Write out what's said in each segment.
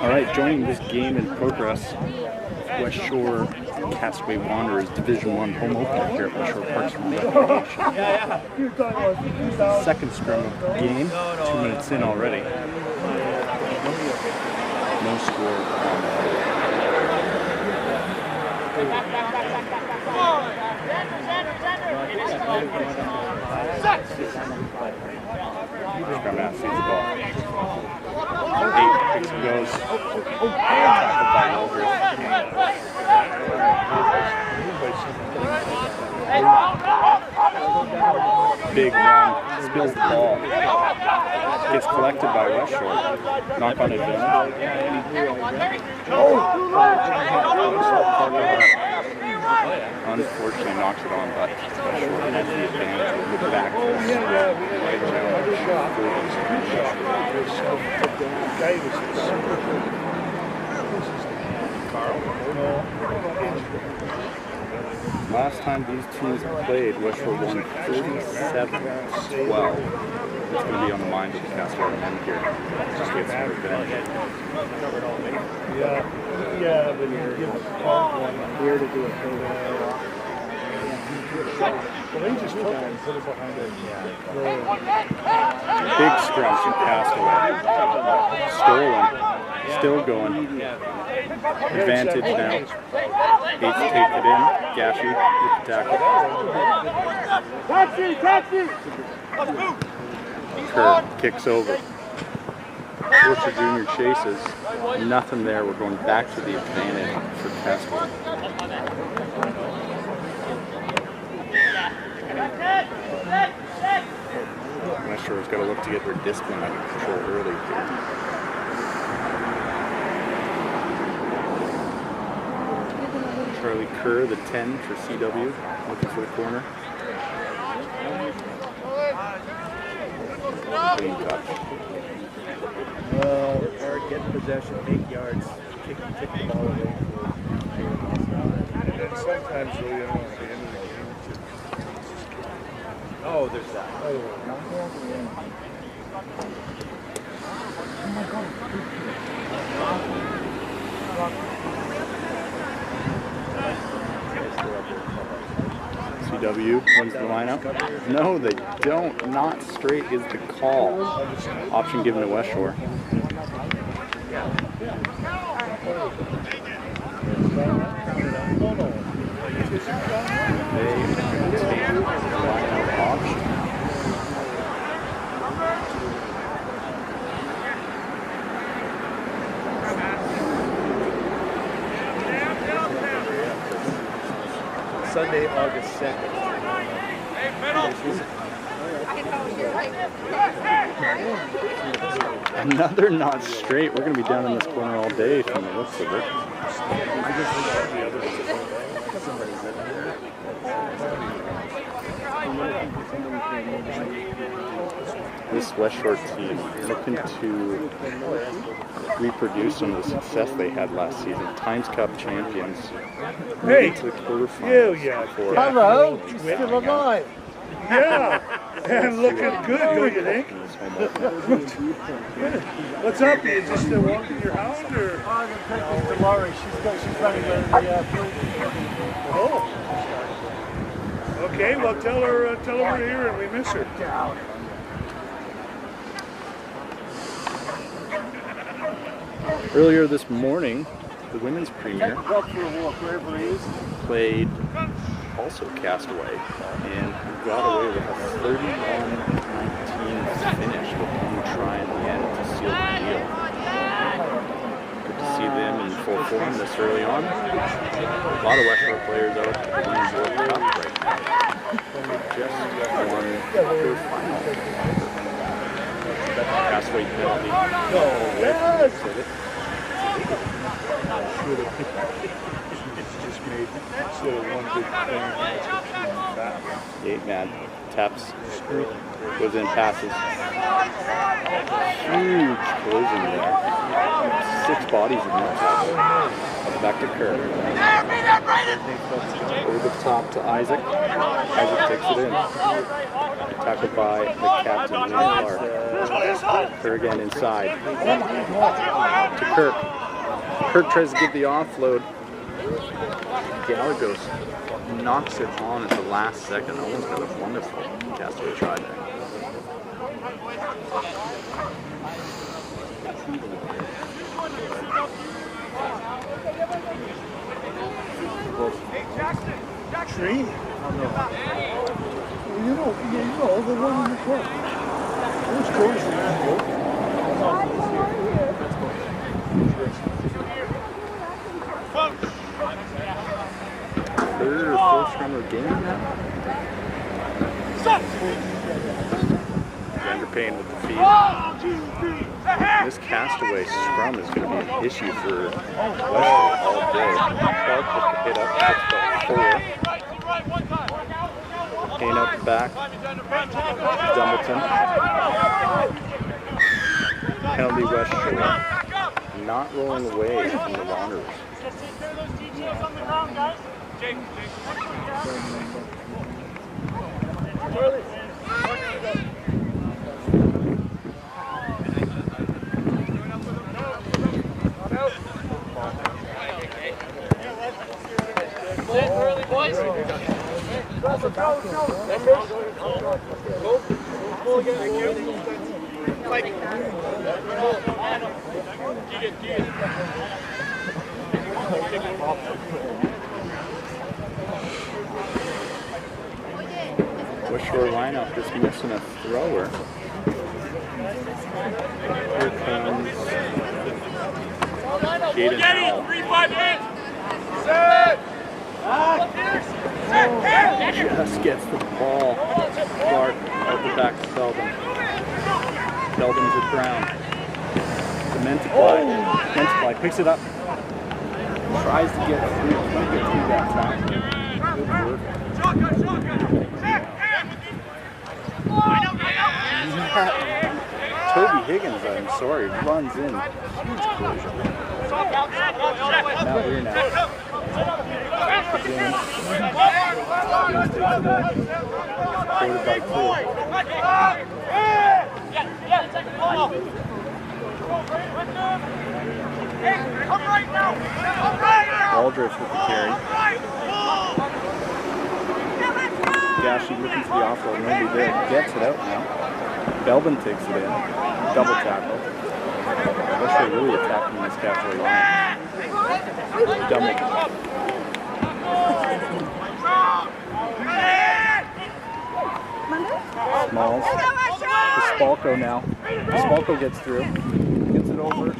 All right, joining this game in progress, West Shore Castaway Wanderers Division I home opener here at West Shore Parks and Recreation. Second scrum of the game, 2 minutes in already. No score. Scrum half feeds the ball. 8 picks and goes. Tackled by Wilbur. Big run, spills the ball. Gets collected by West Shore. Knock on advantage. Unfortunately knocks it on, but West Shore has the advantage with the back right Last time these teams played, West Shore won 37-12. It's going to be on the mind of the Castaway men here. Just get some revenge. Yeah, but you're here to do it. Well, they just took it and put it behind it. Big scrum from Castaway. Stolen. Still going. Advantage now. 8 to take it in. Gashi with the tackle. Kerr kicks over. Orchard Junior chases. Nothing there. We're going back to the advantage for Castaway. West Shore's got to look to get their discipline under control early here. Charlie Kerr, the 10 for CW, looking for the corner. Clean touch. Well, hard, get possession, make yards, kick the ball away. And then sometimes really, at the end of the game, oh, there's that. CW wins the lineup. No, they don't. Not straight is the call. Option given to West Shore. They take the lineup option. Sunday, August 2nd. Another not straight. We're going to be down in this corner all day from the looks of it. This West Shore team looking to reproduce some of the success they had last season. Times Cup champions. Hey, to the quarterfinals. Hello, you're still alive. Yeah, and looking good, don't you think? What's up? You just walking your hound, or? I'm going to take this to Laurie. She's running the Oh. Okay, well tell her we're here and we miss her. Earlier this morning, the women's premier played also Castaway and got away with a 31-19 finish with one try in the end to seal the deal. Good to see them in full form this early on. A lot of West Shore players out at the Women's World Cup right now. Just won their final. Castaway penalty. Yes! The 8-man taps, goes in, passes. Huge collision there. 6 bodies in that tackle. back to Kirk. Over the top to Isaac. Isaac takes it in. Tackled by the captain, Wayne Clark. Her again inside. To Kirk. Kirk tries to get the offload. Gallegos knocks it on at the last second. Owen's got a wonderful castaway try there. Tree? Oh, no. Well, you know, the one in the club. Which goes to that boat? Third or fourth scrum of the game now? Xander Payne with the feed. This castaway scrum is going to be an issue for Western all day. Clark with the hit up, 6'4". Payne up back. Dumbleton. Penalty West Shore. Not rolling away from the Wanderers. Early, boys. West Shore lineup just missing a thrower. Here comes Jaden Howell. 3-5 minutes. Just gets the ball. Clark out the back to Belden. Belden's at Brown. To Mentiply. Mentiply picks it up. Tries to get through. Can't get through that tackle. Good work. Toby Higgins, I'm sorry, runs in. Huge collision. Now we're now. James. Quarter by 2. Aldrich with the carry. Gashi looking for the offload. Nobody there. Gets it out now. Belbin takes it in. Double tackle. They're really attacking this castaway line. Double. Smalls. Spalko now. Spalko gets through. Gets it over.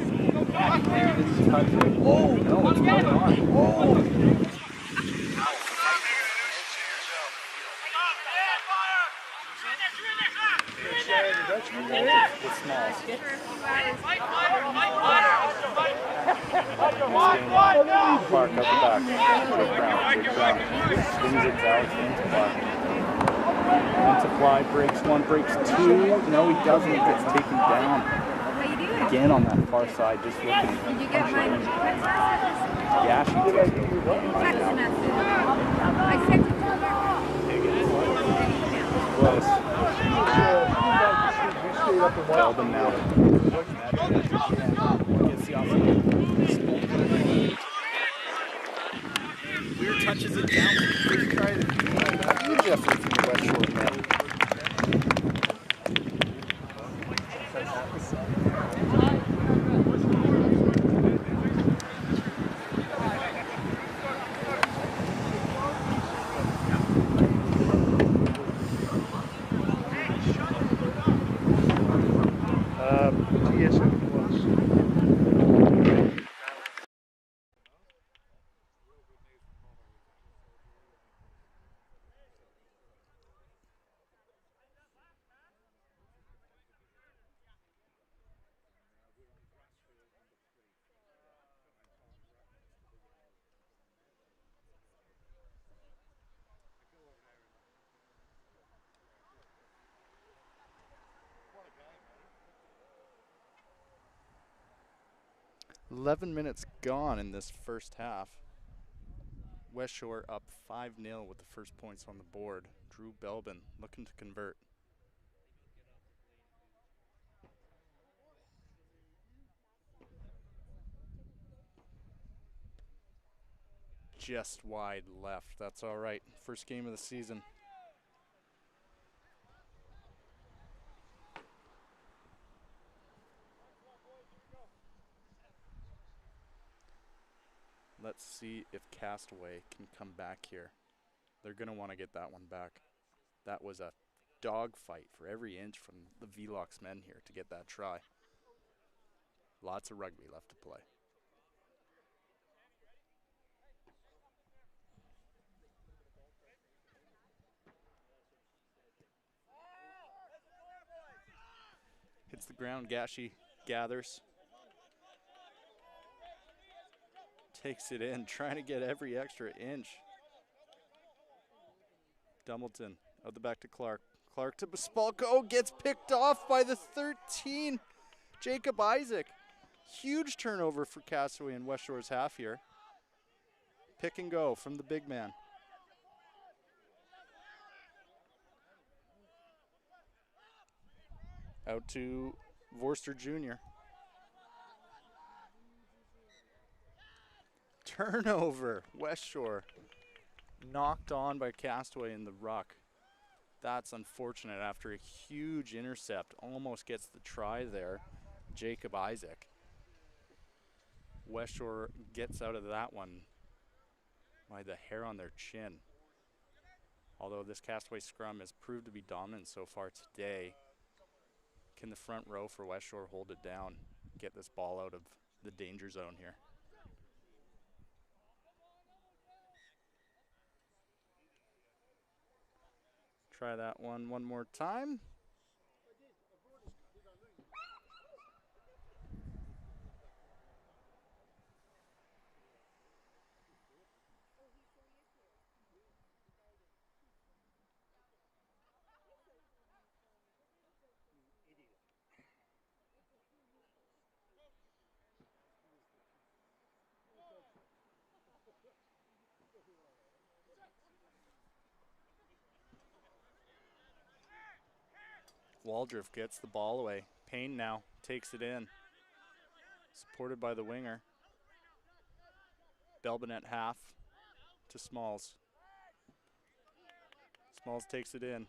Touch it. Oh, no, it's going on. Oh. With Smalls. Clark up the back. Big Brown. Spins it out into Clark. Supply breaks one, breaks two. No, he doesn't. He gets taken down. Again on that far side, just looking. Did you get my text message? Yeah, she did. Text message. I sent it to her. Close. Belden now. Gets the offside. Weir touches it down. Huge effort from the West Shore man. TSM. 11 minutes gone in this first half. West Shore up 5-0 with the first points on the board. Drew Belbin looking to convert. Just wide left. That's all right. First game of the season. Let's see if Castaway can come back here. They're going to want to get that one back. That was a dogfight for every inch from the Velox men here to get that try. Lots of rugby left to play. Hits the ground, Gashi gathers. Takes it in, trying to get every extra inch. Dumbleton out the back to Clark. Clark to Bespalko, gets picked off by the 13. Jacob Isaac. Huge turnover for Castaway in West Shore's half here. Pick and go from the big man. Out to Vorster Jr. Turnover, West Shore. Knocked on by Castaway in the ruck. That's unfortunate after a huge intercept. Almost gets the try there, Jacob Isaac. West Shore gets out of that one by the hair on their chin. Although this Castaway scrum has proved to be dominant so far today, can the front row for West Shore hold it down, get this ball out of the danger zone here? Try that one more time. Waldriff gets the ball away. Payne now takes it in. Supported by the winger. Belbin at half to Smalls. Smalls takes it in.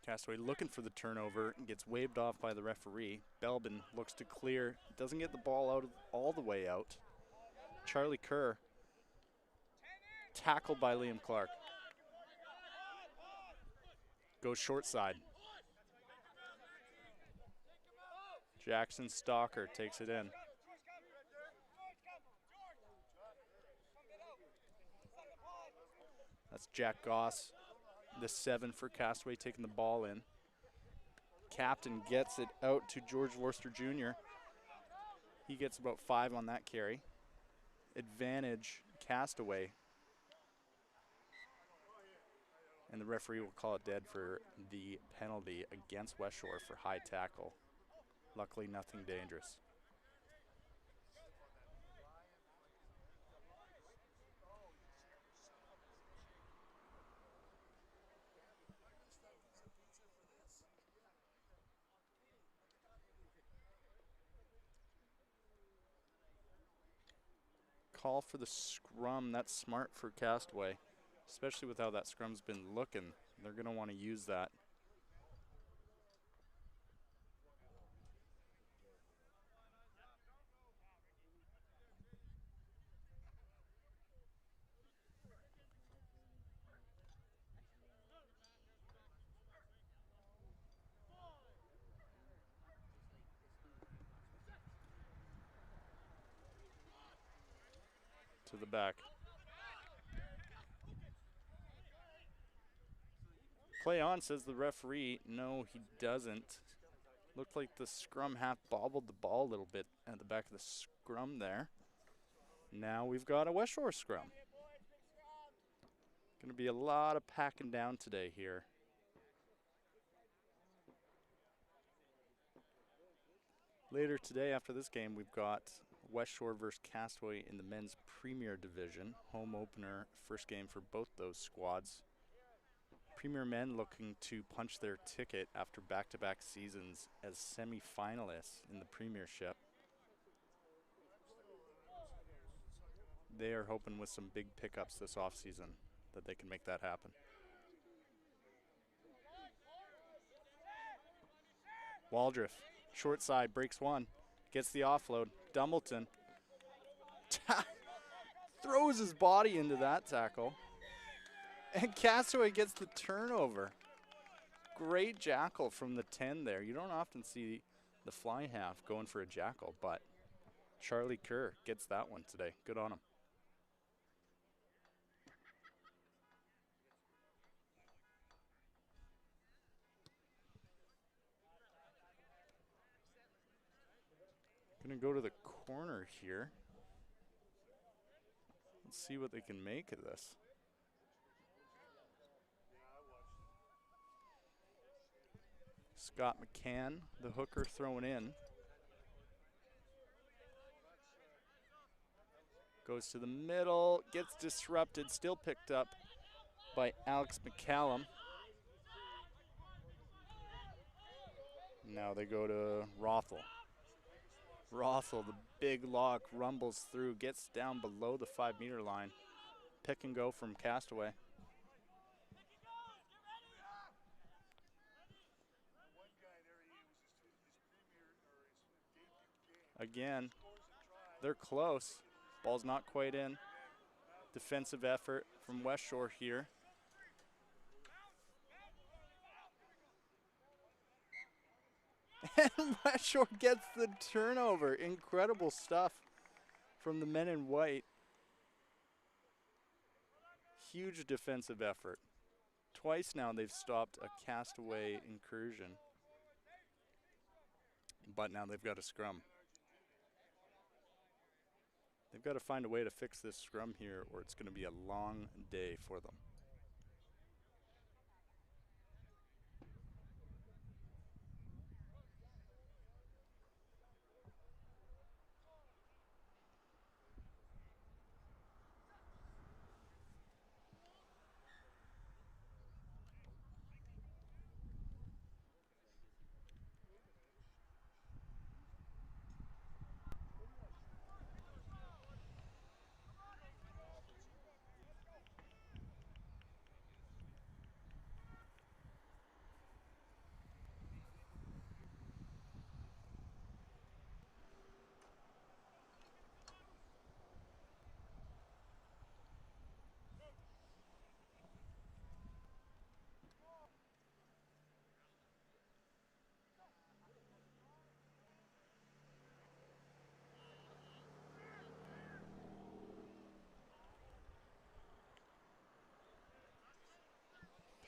Castaway looking for the turnover and gets waved off by the referee. Belbin looks to clear. Doesn't get the ball out all the way out. Charlie Kerr tackled by Liam Clark. Goes short side. Jackson Stalker takes it in. That's Jack Goss, the 7 for Castaway, taking the ball in. Captain gets it out to George Vorster Jr. He gets about 5 on that carry. Advantage Castaway. And the referee will call it dead for the penalty against West Shore for high tackle. Luckily, nothing dangerous. Call for the scrum. That's smart for Castaway, especially with how that scrum's been looking. They're going to want to use that. To the back. Play on, says the referee. No, he doesn't. Looked like the scrum half bobbled the ball a little bit at the back of the scrum there. Now we've got a West Shore scrum. Going to be a lot of packing down today here. Later today, after this game, we've got West Shore versus Castaway in the men's Premier Division. Home opener, first game for both those squads. Premier men looking to punch their ticket after back-to-back seasons as semi-finalists in the Premiership. They are hoping with some big pickups this offseason that they can make that happen. Waldriff, short side, breaks one, gets the offload. Dumbleton throws his body into that tackle. And Castaway gets the turnover. Great jackal from the 10 there. You don't often see the fly half going for a jackal, but Charlie Kerr gets that one today. Good on him. Gonna go to the corner here. Let's see what they can make of this. Scott McCann, the hooker, thrown in. Goes to the middle, gets disrupted, still picked up by Alex McCallum. Now they go to Rothel. Rothel, the big lock, rumbles through, gets down below the 5-meter line. Pick and go from Castaway. Again, they're close. Ball's not quite in. Defensive effort from West Shore here. And West Shore gets the turnover. Incredible stuff from the men in white. Huge defensive effort. Twice now they've stopped a Castaway incursion. But now they've got a scrum. They've got to find a way to fix this scrum here, or it's going to be a long day for them.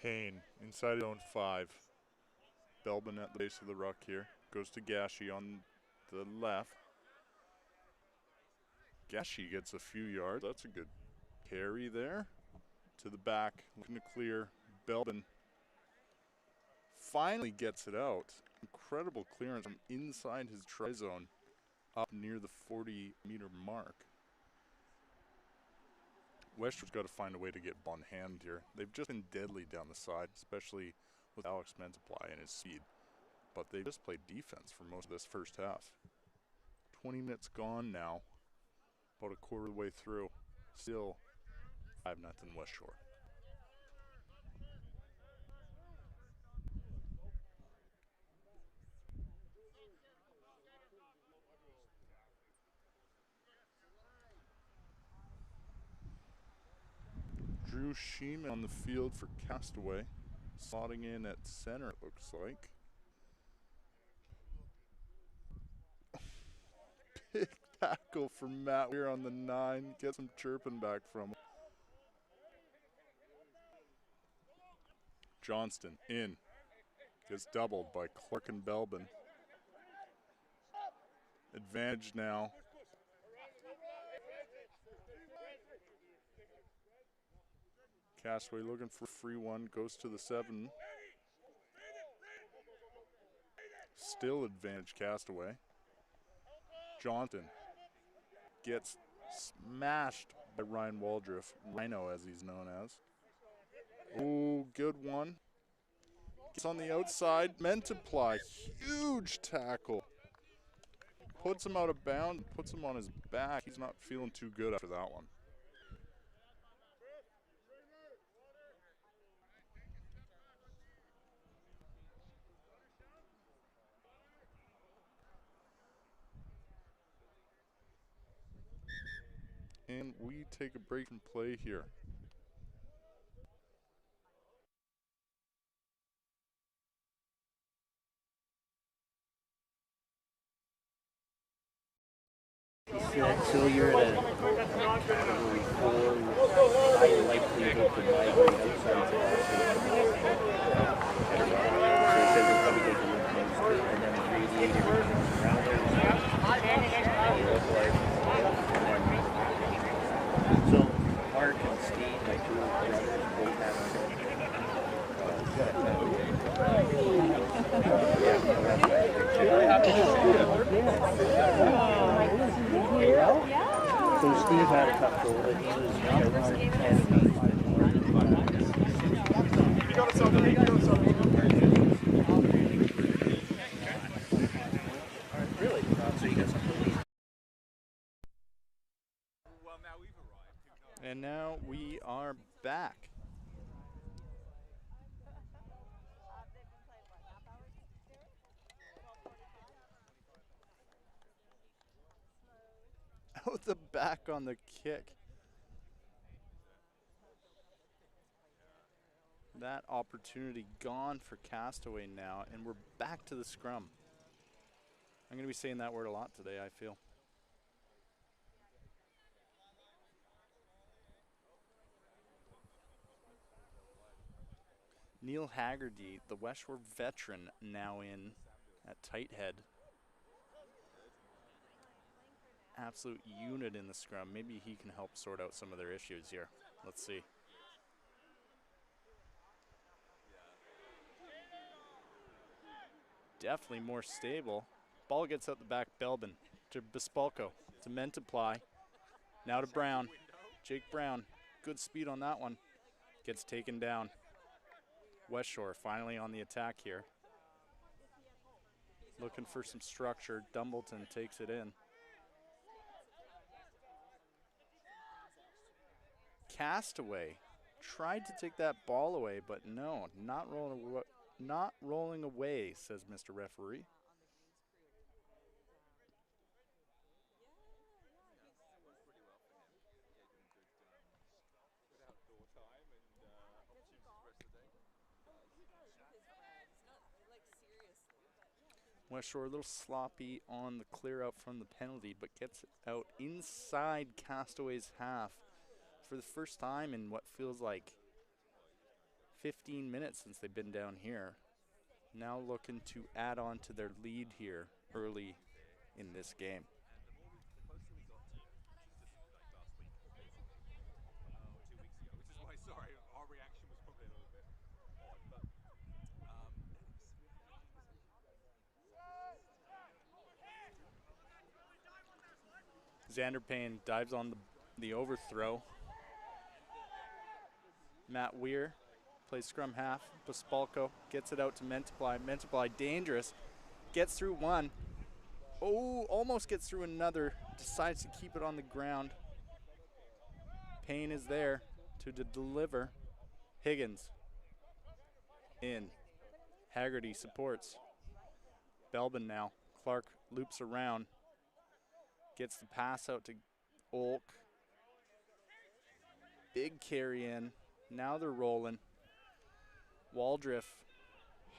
Payne inside zone 5. Belbin at the base of the ruck here. Goes to Gashi on the left. Gashi gets a few yards. That's a good carry there. To the back, looking to clear. Belbin finally gets it out. Incredible clearance from inside his try zone up near the 40-meter mark. West Shore's got to find a way to get ball in hand here. They've just been deadly down the side, especially with Alex Mentaply and his speed. But they just played defense for most of this first half. 20 minutes gone now, about a quarter of the way through. Still 5-0 West Shore. Drew Sheeman on the field for Castaway. Slotting in at center, it looks like. Big tackle from Matt Weir on the 9. Get some chirping back from him. Johnston in. Gets doubled by Clark and Belbin. Advantage now. Castaway looking for a free one, goes to the 7. Still advantage Castaway. Johnson gets smashed by Ryan Waldriff, Rhino as he's known as. Oh, good one. Gets on the outside, Mentiply, huge tackle. Puts him out of bounds, puts him on his back. He's not feeling too good after that one. And we take a break from play here. So you're at a category 4, high likelihood to migrate outside the So it says they'll probably take a look next week and then radiate everything around it. So Mark and Steve, my two brothers, both have So Steve had a tough goal, but he was around 10 Really? So you got something? And now we are back. Out the back on the kick. That opportunity gone for Castaway now, and we're back to the scrum. I'm going to be saying that word a lot today, I feel. Neil Haggerty, the West Shore veteran, now in at tight head. Absolute unit in the scrum. Maybe he can help sort out some of their issues here. Let's see. Definitely more stable. Ball gets out the back. Belbin to Bespalko to Mentiply. Now to Brown. Jake Brown. Good speed on that one. Gets taken down. West Shore finally on the attack here. Looking for some structure. Dumbleton takes it in. Castaway tried to take that ball away, but no, not rolling away, says Mr. Referee. West Shore a little sloppy on the clear out from the penalty, but gets it out inside Castaway's half for the first time in what feels like 15 minutes since they've been down here. Now looking to add on to their lead here early in this game. Xander Payne dives on the overthrow. Matt Weir plays scrum half. Bespalko gets it out to Mentiply. Mentiply dangerous. Gets through one. Oh, almost gets through another. Decides to keep it on the ground. Payne is there to deliver. Higgins in. Haggerty supports. Belbin now. Clark loops around. Gets the pass out to Olk. Big carry in. Now they're rolling. Waldriff,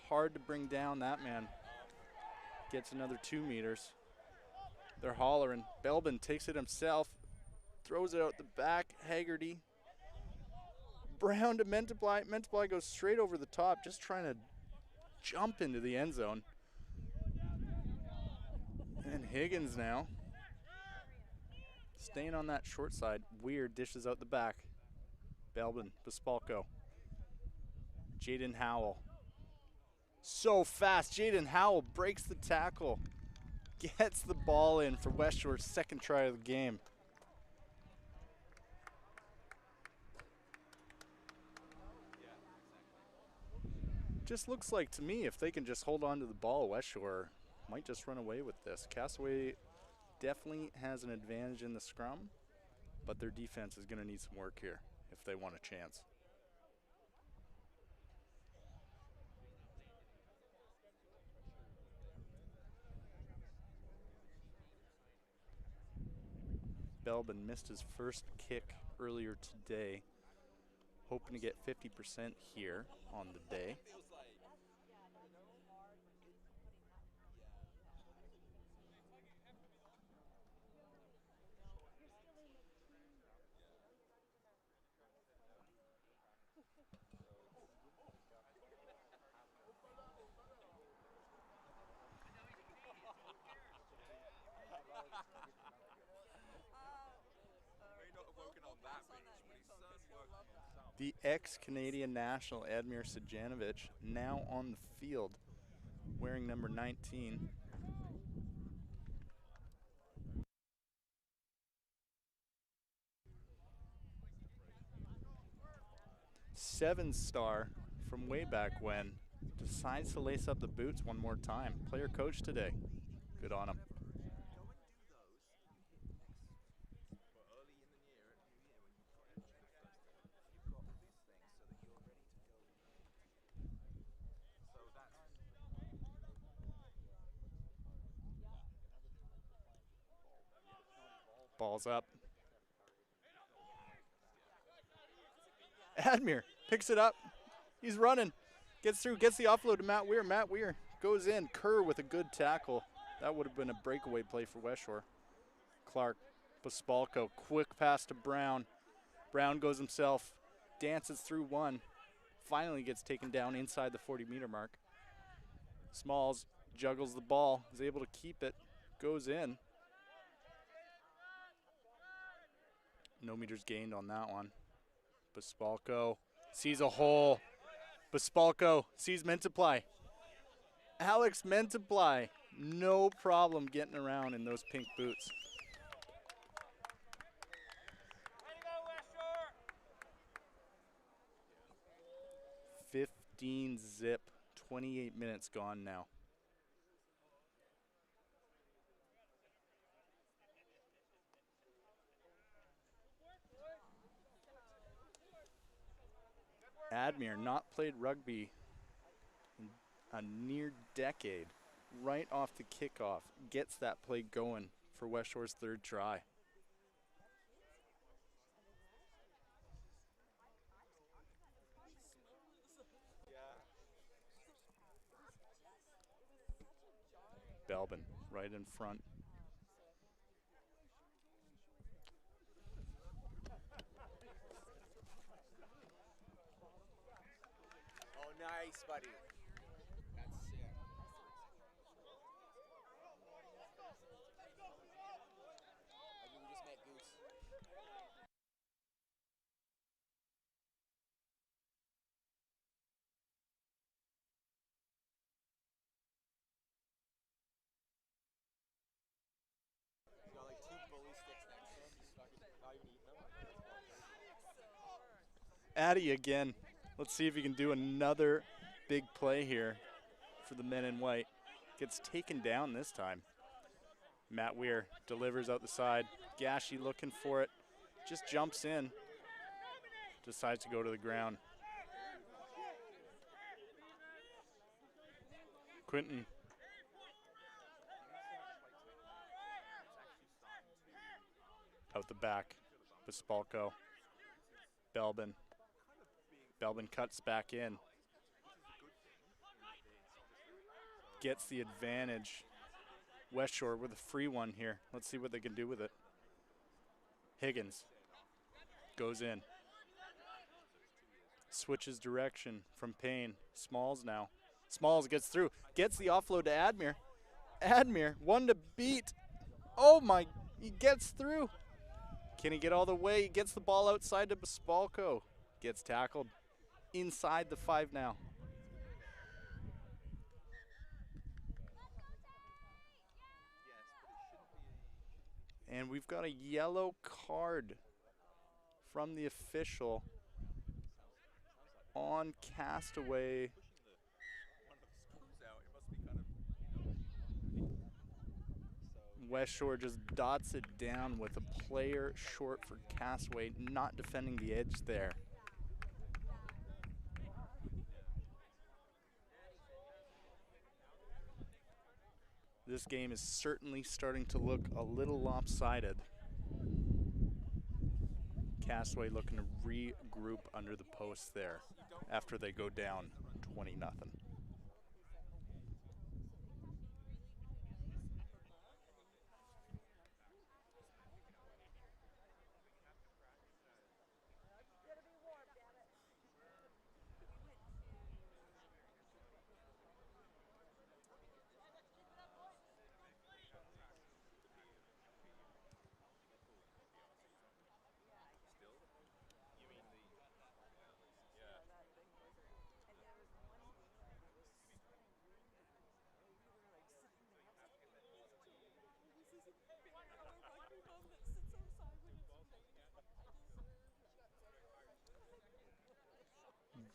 hard to bring down that man. Gets another 2 meters. They're hollering. Belbin takes it himself. Throws it out the back. Haggerty. Brown to Mentiply. Mentiply goes straight over the top, just trying to jump into the end zone. And Higgins now. Staying on that short side. Weird dishes out the back. Belbin, Bespalko. Jaden Howell. So fast. Jaden Howell breaks the tackle. gets the ball in for West Shore's second try of the game. Just looks like to me if they can just hold on to the ball, West Shore might just run away with this. Castaway definitely has an advantage in the scrum, but their defense is going to need some work here if they want a chance. Belbin missed his first kick earlier today, hoping to get 50% here on the day. The ex-Canadian national Admir Sejanovic now on the field wearing number 19. Seven-star from way back when decides to lace up the boots one more time. Player coach today. Good on him. Ball's up. Admir picks it up. He's running. Gets through, gets the offload to Matt Weir. Matt Weir goes in. Kerr with a good tackle. That would have been a breakaway play for West Shore. Clark, Pospalko, quick pass to Brown. Brown goes himself, dances through one. Finally gets taken down inside the 40-meter mark. Smalls juggles the ball, is able to keep it, goes in. No meters gained on that one. Pospalko sees a hole. Pospalko sees Mentiply. Alex Mentiply, no problem getting around in those pink boots. West Shore. 15 zip, 28 minutes gone now. Admir not played rugby in a near decade. Right off the kickoff, gets that play going for West Shore's third try. Belbin right in front. Oh, nice, buddy. That's sick. I think we just met Goose. He's got like 2 bully sticks next to him. He's fucking not even eating them. Addy again. Let's see if he can do another big play here for the men in white. Gets taken down this time. Matt Weir delivers out the side. Gashi looking for it. Just jumps in. Decides to go to the ground. Quinton. Out the back. Pospalko. Belbin. Belbin cuts back in. Gets the advantage. West Shore with a free one here. Let's see what they can do with it. Higgins goes in. Switches direction from Payne. Smalls now. Smalls gets through. Gets the offload to Admir. Admir, one to beat. Oh my, he gets through. Can he get all the way? He gets the ball outside to Pospalko. Gets tackled inside the 5 now. And we've got a yellow card from the official on Castaway. West Shore just dots it down with a player short for Castaway, not defending the edge there. This game is certainly starting to look a little lopsided. Castaway looking to regroup under the post there after they go down 20-0.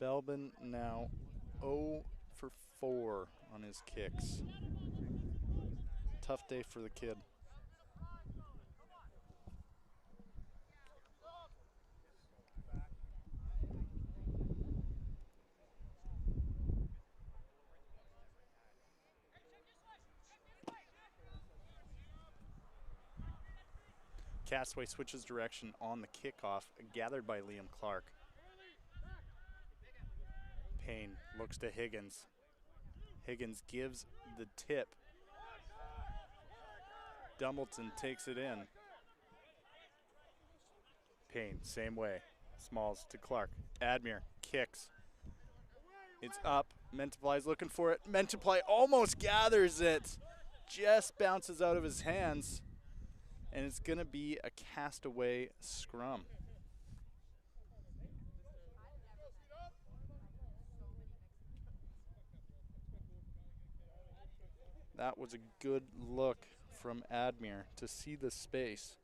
Belbin now 0 for 4 on his kicks. Tough day for the kid. Castaway switches direction on the kickoff, gathered by Liam Clark. Payne looks to Higgins. Higgins gives the tip. Dumbleton takes it in. Payne, same way. Smalls to Clark. Admir kicks. It's up. Mentiply's looking for it. Mentiply almost gathers it. Just bounces out of his hands. And it's going to be a Castaway scrum. That was a good look from Admir to see the space.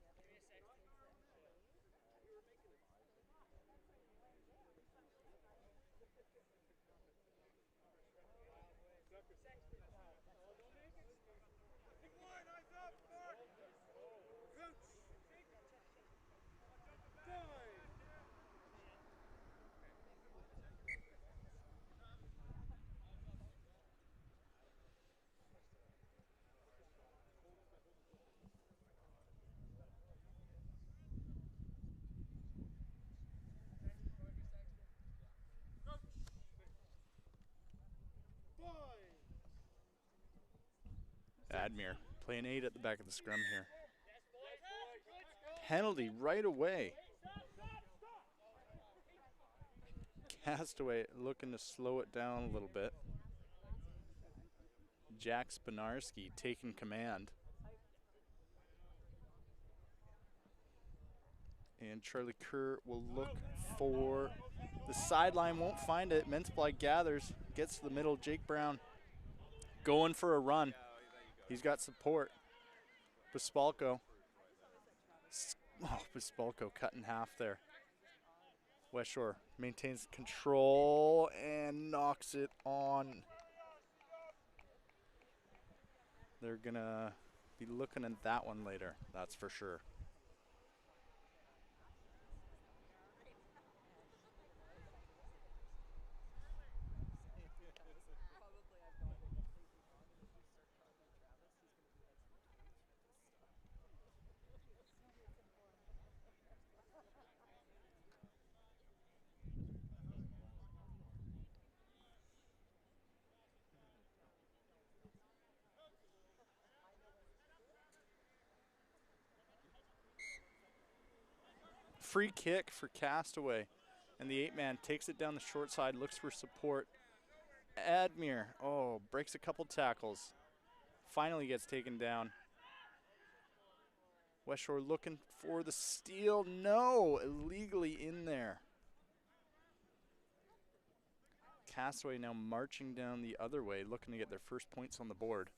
Admir playing 8 at the back of the scrum here. Penalty right away. Castaway looking to slow it down a little bit. Jack Spinarski taking command. And Charlie Kerr will look for the sideline, won't find it. Mentiply gathers, gets to the middle. Jake Brown going for a run. He's got support. Bispalco. Oh, Bispalco cut in half there. West Shore maintains control and knocks it on. They're going to be looking at that one later, that's for sure. Free kick for Castaway, and the 8-man takes it down the short side, looks for support. Admir, oh, breaks a couple tackles. Finally gets taken down. West Shore looking for the steal. No, illegally in there. Castaway now marching down the other way, looking to get their first points on the board.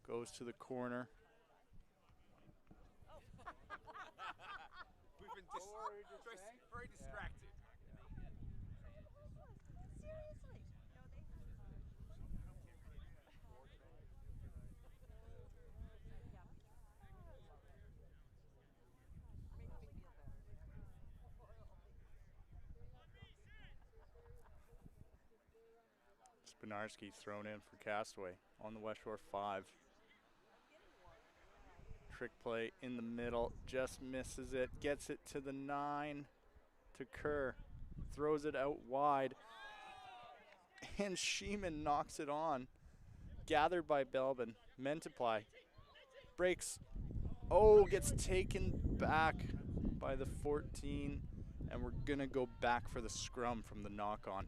Goes to the corner. very distracted. Spinarski thrown in for Castaway on the West Shore 5. Trick play in the middle, just misses it, gets it to the 9 to Kerr, throws it out wide, and Sheeman knocks it on. Gathered by Belbin, Mentiply breaks, gets taken back by the 14, and we're gonna go back for the scrum from the knock on.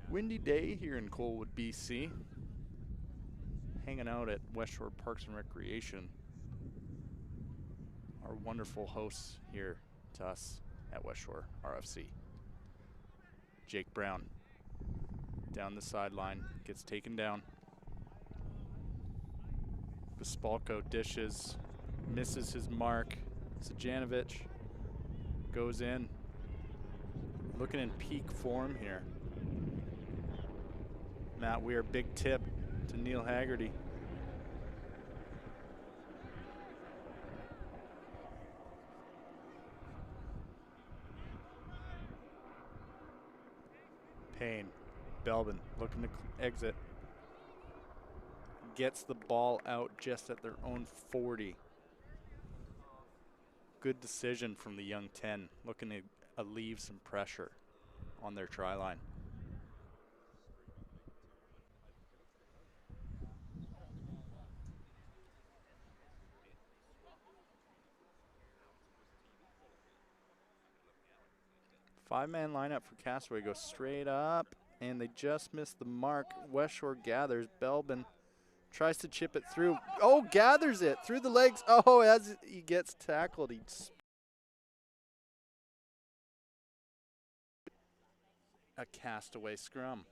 Windy day here in Colwood, BC. Hanging out at West Shore Parks and Recreation. Our wonderful hosts here to us at West Shore RFC. Jake Brown down the sideline, gets taken down. Bespalko dishes, misses his mark. Sajanovic goes in, looking in peak form here. Matt Weir, big tip to Neil Haggerty. Payne, Belbin looking to exit. Gets the ball out just at their own 40. Good decision from the young 10, looking to alleviate some pressure on their try line. Five-man lineup for Castaway goes straight up, and they just missed the mark. West Shore gathers. Belbin tries to chip it through. Oh, gathers it through the legs. Oh, as he gets tackled, a Castaway scrum.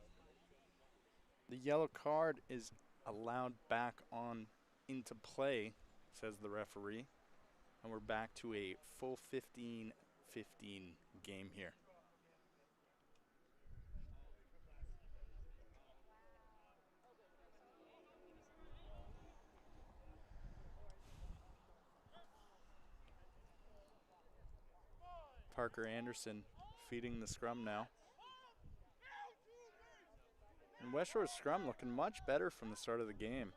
The yellow card is allowed back on into play, says the referee, and we're back to a full 15-15 game here. Parker Anderson feeding the scrum now. And West Shore's scrum looking much better from the start of the game.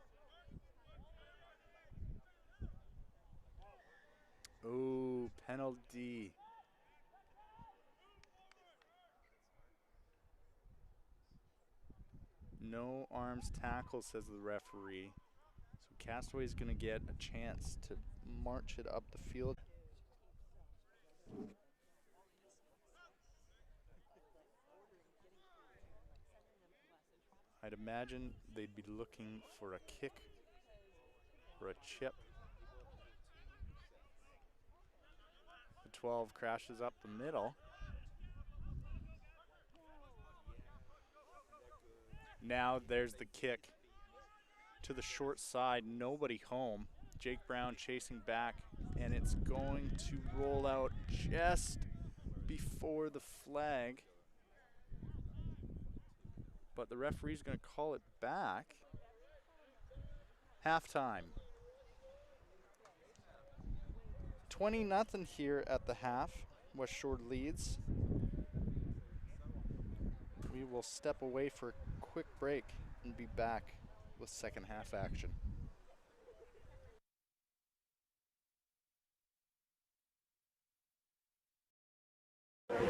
Oh, penalty. No arms tackle, says the referee. So Castaway's going to get a chance to march it up the field. I'd imagine they'd be looking for a kick or a chip. The 12 crashes up the middle. Now there's the kick to the short side, nobody home. Jake Brown chasing back, and it's going to roll out just before the flag. But the referee's going to call it back. Halftime. 20-0 here at the half. West Shore leads. We will step away for a quick break and be back with second half action.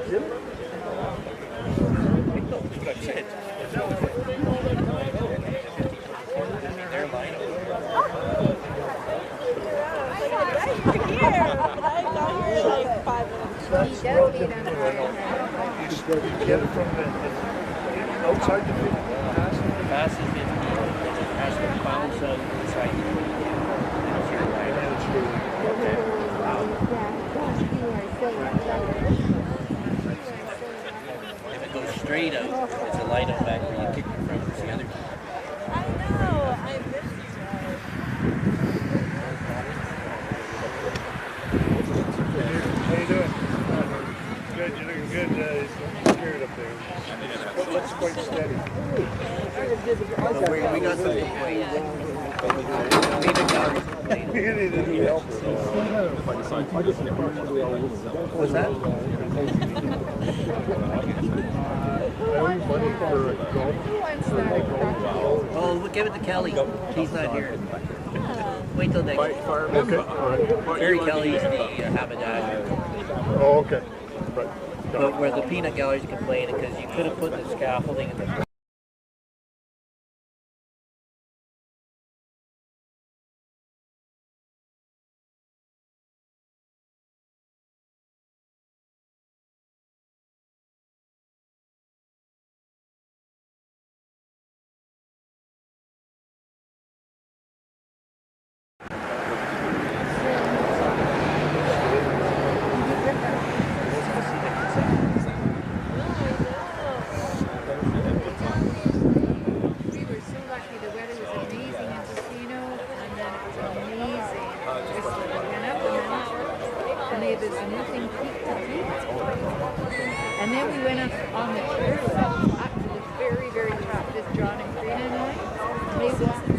Here, I got Get it from the outside the 50, pass it. Pass is 50, pass the bounce out inside. And then it's through. If it goes straight out, it's a light out back where you kick it from. It's the other team. I know. I missed How you doing? Good, you're looking good. He's scared up there. But looks quite steady. We got some You need a new helper. What's that? Money for golf. Who wants that? Oh, we'll give it to Kelly. He's not here. Wait till next week. Okay, all right. Gary Kelly's the haberdasher. Oh, okay. Right. But where the peanut gallery's complaining because you could have put the scaffolding in the We were so lucky. The weather was amazing in Tofino, and then it was amazing. Just we went up the mountain, and they had this new thing, Peak to Peak. And then we went up on the trail up to the very, very top. Just John and Karina and I. They walked to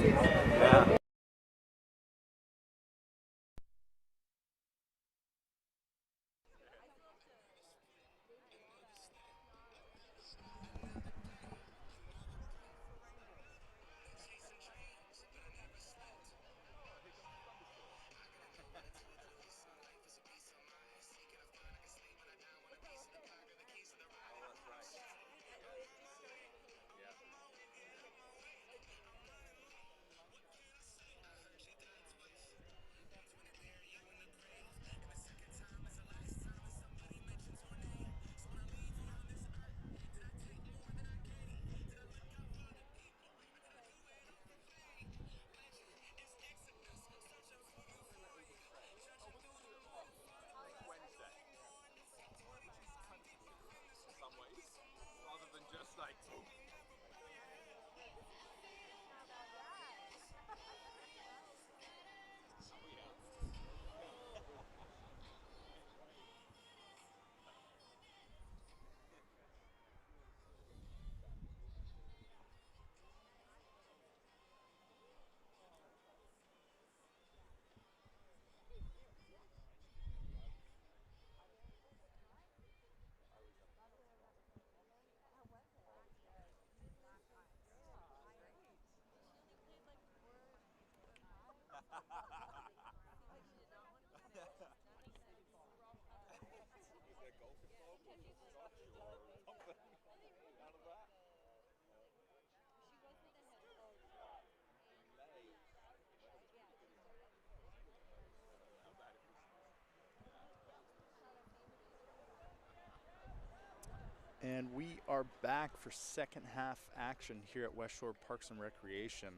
And we are back for second half action here at West Shore Parks and Recreation.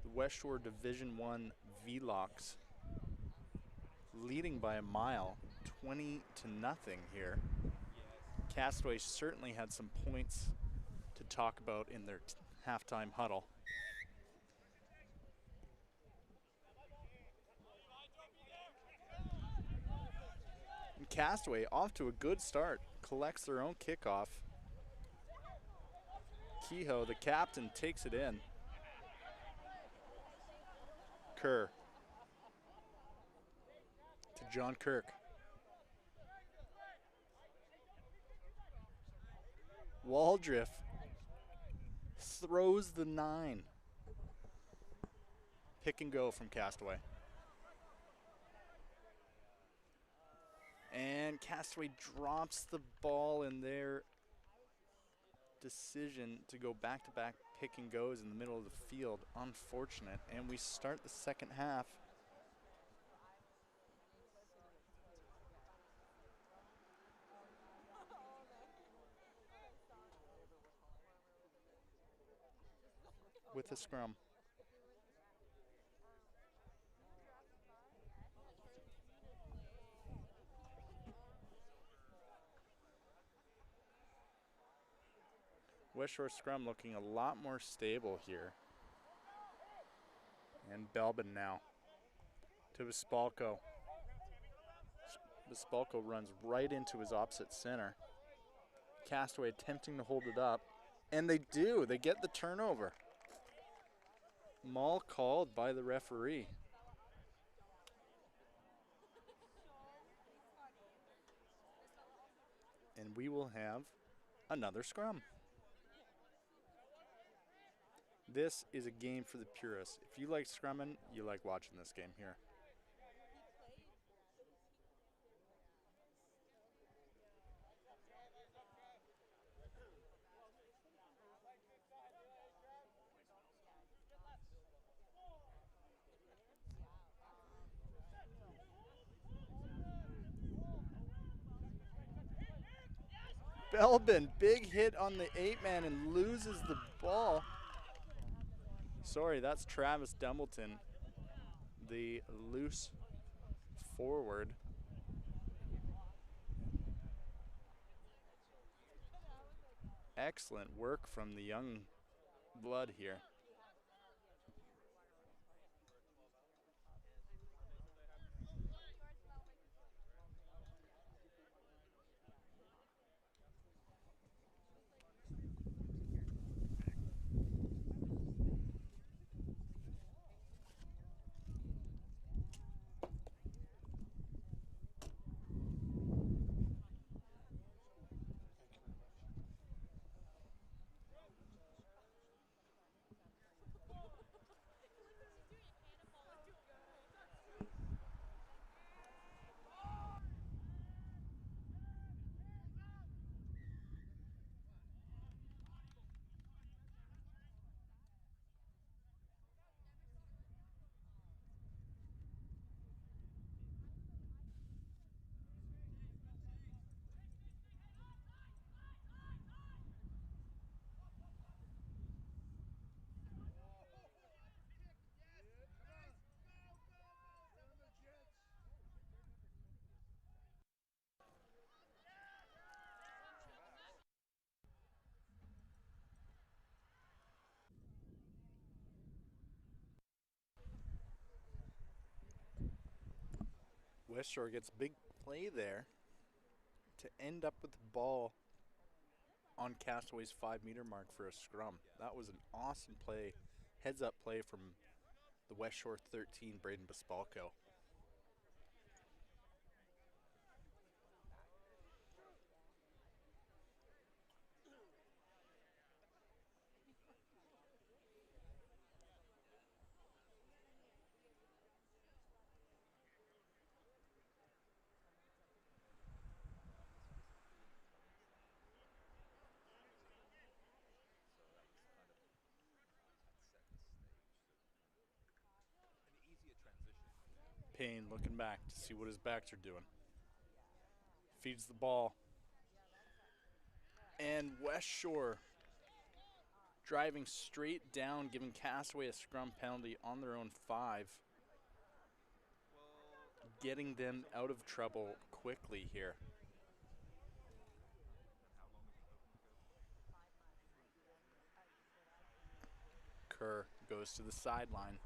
The West Shore Division I Velox leading by a mile, 20-0 here. Castaway certainly had some points to talk about in their halftime huddle. And Castaway off to a good start, collects their own kickoff. Kehoe, the captain, takes it in. Kerr to John Kirk. Waldriff throws the 9. Pick and go from Castaway. And Castaway drops the ball in their decision to go back-to-back pick and goes in the middle of the field. Unfortunate. And we start the second half. with a scrum. West Shore scrum looking a lot more stable here. And Belbin now to Vispalco. Vispalco runs right into his opposite center. Castaway attempting to hold it up, and they do. They get the turnover. Maul called by the referee. And we will have another scrum. This is a game for the purists. If you like scrumming, you like watching this game here. Belbin, big hit on the 8-man and loses the ball. Sorry, that's Travis Dumbleton, the loose forward. Excellent work from the young blood here. West Shore gets big play there to end up with the ball on Castaway's 5-meter mark for a scrum. That was an awesome play, heads-up play from the West Shore 13, Braden Vispalco. Payne looking back to see what his backs are doing. Feeds the ball. And West Shore driving straight down, giving Castaway a scrum penalty on their own 5. Getting them out of trouble quickly here. Kerr goes to the sideline.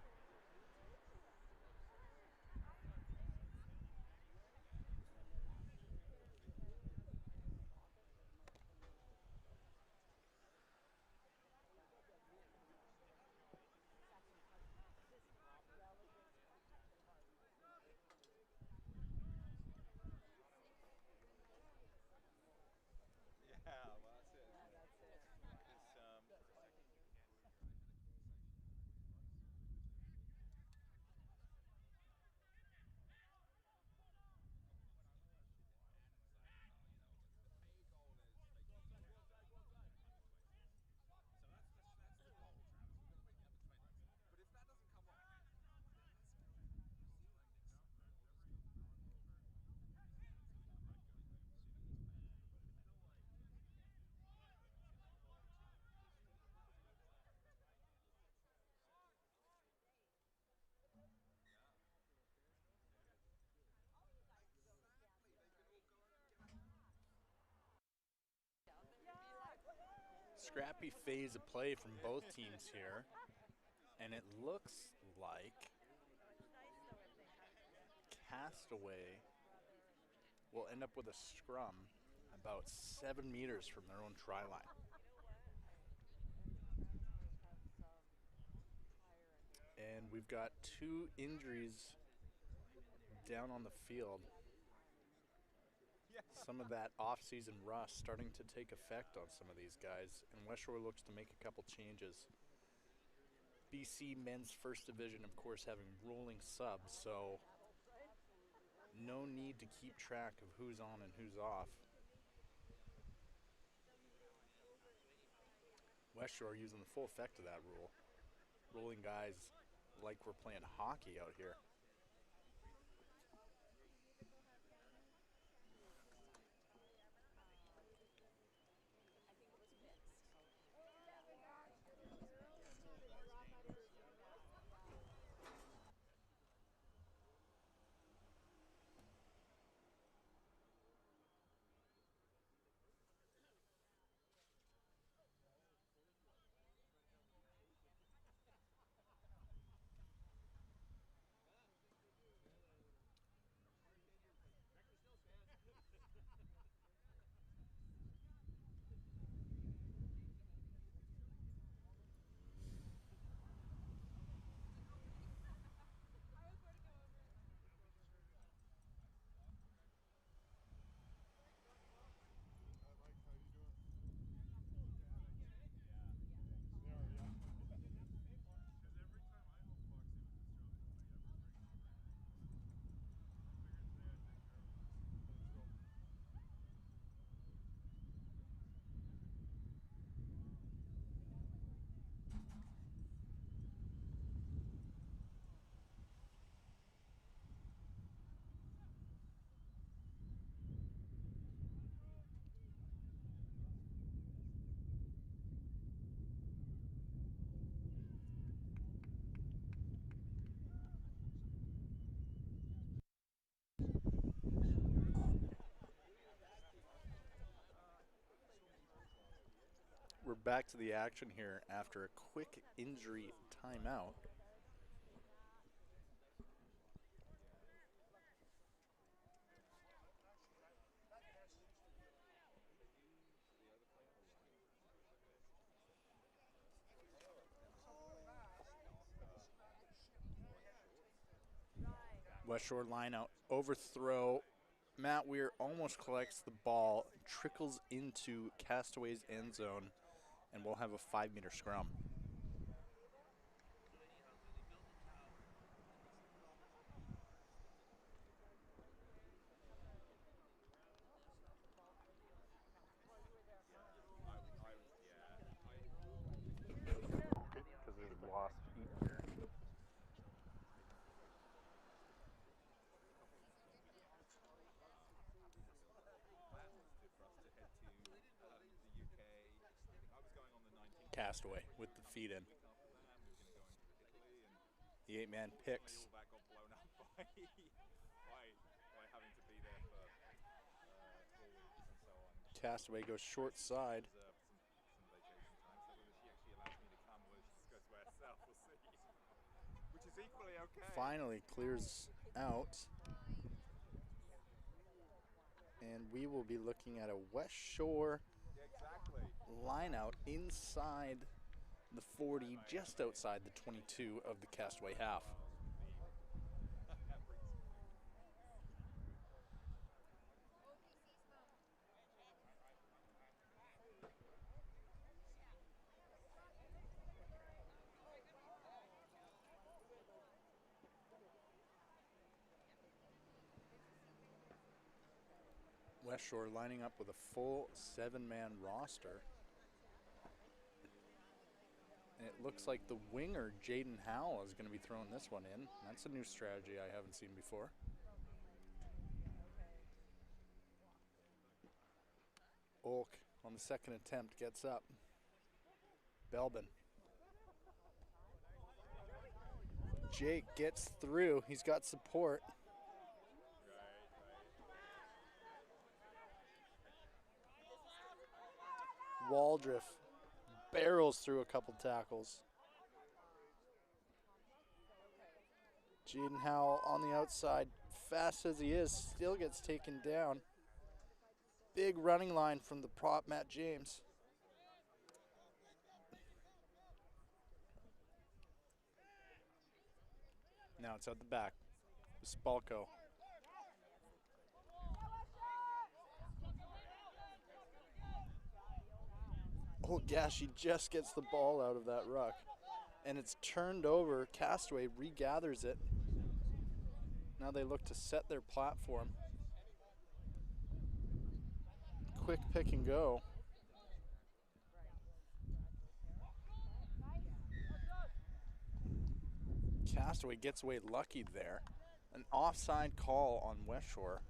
scrappy phase of play from both teams here. And it looks like Castaway will end up with a scrum about 7 meters from their own try line. And we've got 2 injuries down on the field. Some of that off-season rust starting to take effect on some of these guys, and West Shore looks to make a couple changes. BC men's first division, of course, having rolling subs, so no need to keep track of who's on and who's off. West Shore using the full effect of that rule. Rolling guys like we're playing hockey out here. We're back to the action here after a quick injury timeout. West Shore line out, overthrow. Matt Weir almost collects the ball, trickles into Castaway's end zone, and we'll have a 5-meter scrum. Because there's lost feet here. Castaway with the feet in. The 8-man picks. Castaway goes short side. Finally clears out. And we will be looking at a West Shore line out inside the 40, just outside the 22 of the Castaway half. West Shore lining up with a full 7-man roster. And it looks like the winger, Jaden Howell, is going to be throwing this one in. That's a new strategy I haven't seen before. Olk on the second attempt gets up. Belbin. Jake gets through. He's got support. Waldriff barrels through a couple tackles. Jaden Howell on the outside, fast as he is, still gets taken down. Big running line from the prop, Matt James. Now it's out the back. Spalko. Oh gosh, he just gets the ball out of that ruck. And it's turned over. Castaway regathers it. Now they look to set their platform. Quick pick and go. Castaway gets away lucky there. An offside call on West Shore.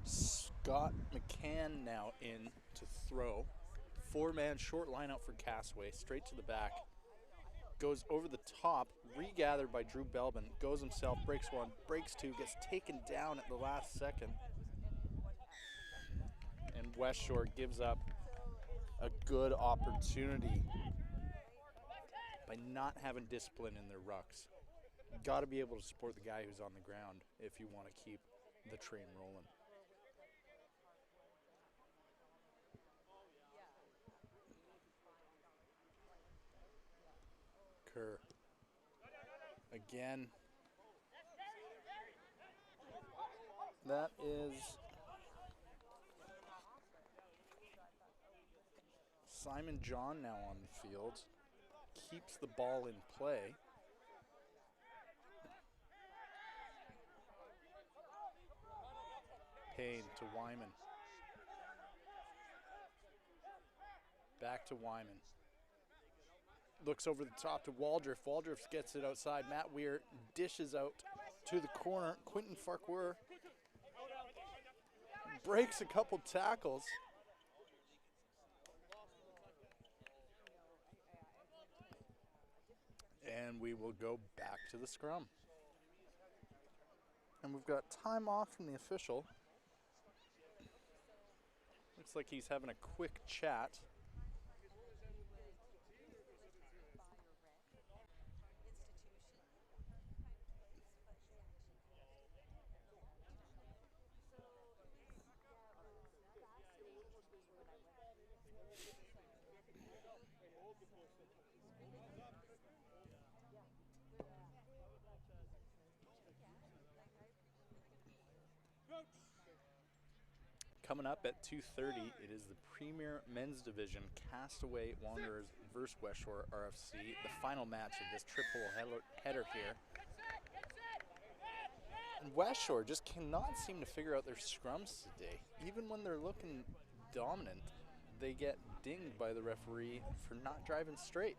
Scott McCann now in to throw. Four-man short line out for Castaway, straight to the back. Goes over the top, regathered by Drew Belbin. Goes himself, breaks one, breaks two, gets taken down at the last second. And West Shore gives up a good opportunity by not having discipline in their rucks. Got to be able to support the guy who's on the ground if you want to keep the train rolling. Kerr. Again. That is Simon John now on the field. Keeps the ball in play. Payne to Wyman. Back to Wyman. Looks over the top to Waldriff. Waldriff gets it outside. Matt Weir dishes out to the corner. Quentin Farquhar breaks a couple tackles. And we will go back to the scrum. And we've got time off from the official. Looks like he's having a quick chat. Coming up at 2:30, it is the Premier Men's Division Castaway Wanderers versus West Shore RFC, the final match of this triple header here. And West Shore just cannot seem to figure out their scrums today. Even when they're looking dominant, they get dinged by the referee for not driving straight.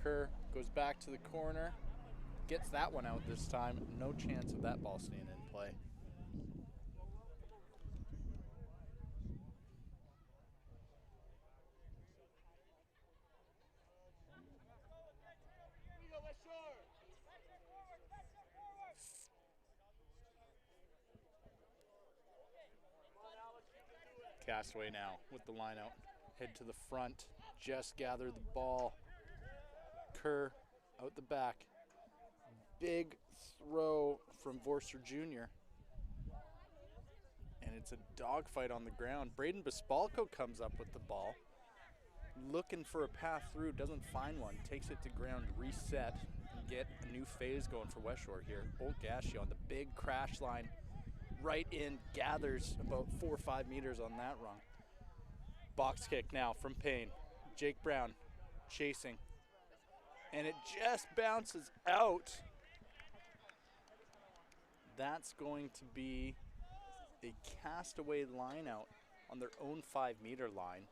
Kerr goes back to the corner, gets that one out this time. No chance of that ball staying in play. Castaway now with the line out. Head to the front. Just gathered the ball. Kerr out the back. Big throw from Vorster Jr. And it's a dogfight on the ground. Braden Bespalko comes up with the ball. Looking for a path through. Doesn't find one. Takes it to ground. Reset. And get a new phase going for West Shore here. Old Gashi on the big crash line. Right in, gathers about 4 or 5 meters on that run. Box kick now from Payne. Jake Brown chasing. And it just bounces out. That's going to be a Castaway line out on their own 5-meter line.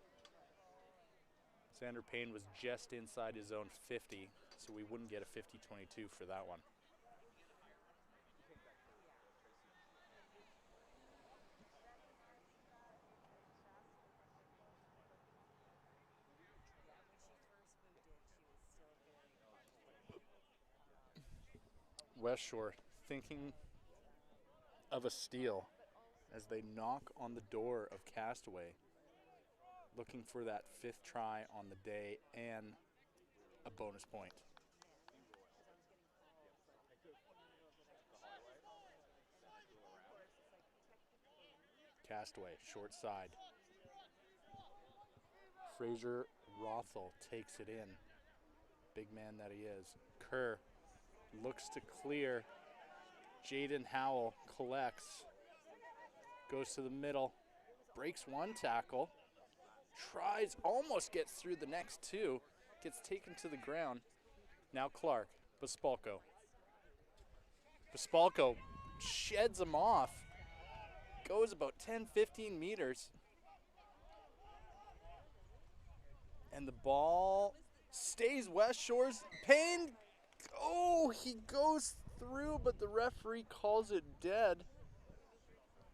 Xander Payne was just inside his own 50, so we wouldn't get a 50-22 for that one. West Shore thinking of a steal as they knock on the door of Castaway, looking for that 5th try on the day and a bonus point. Castaway, short side. Fraser Rothel takes it in. Big man that he is. Kerr looks to clear. Jaden Howell collects. Goes to the middle. Breaks one tackle. Tries, almost gets through the next two. Gets taken to the ground. Now Clark. Bespalko. Bespalko sheds him off. Goes about 10-15 meters. And the ball stays West Shore's. Payne, oh, he goes through, but the referee calls it dead.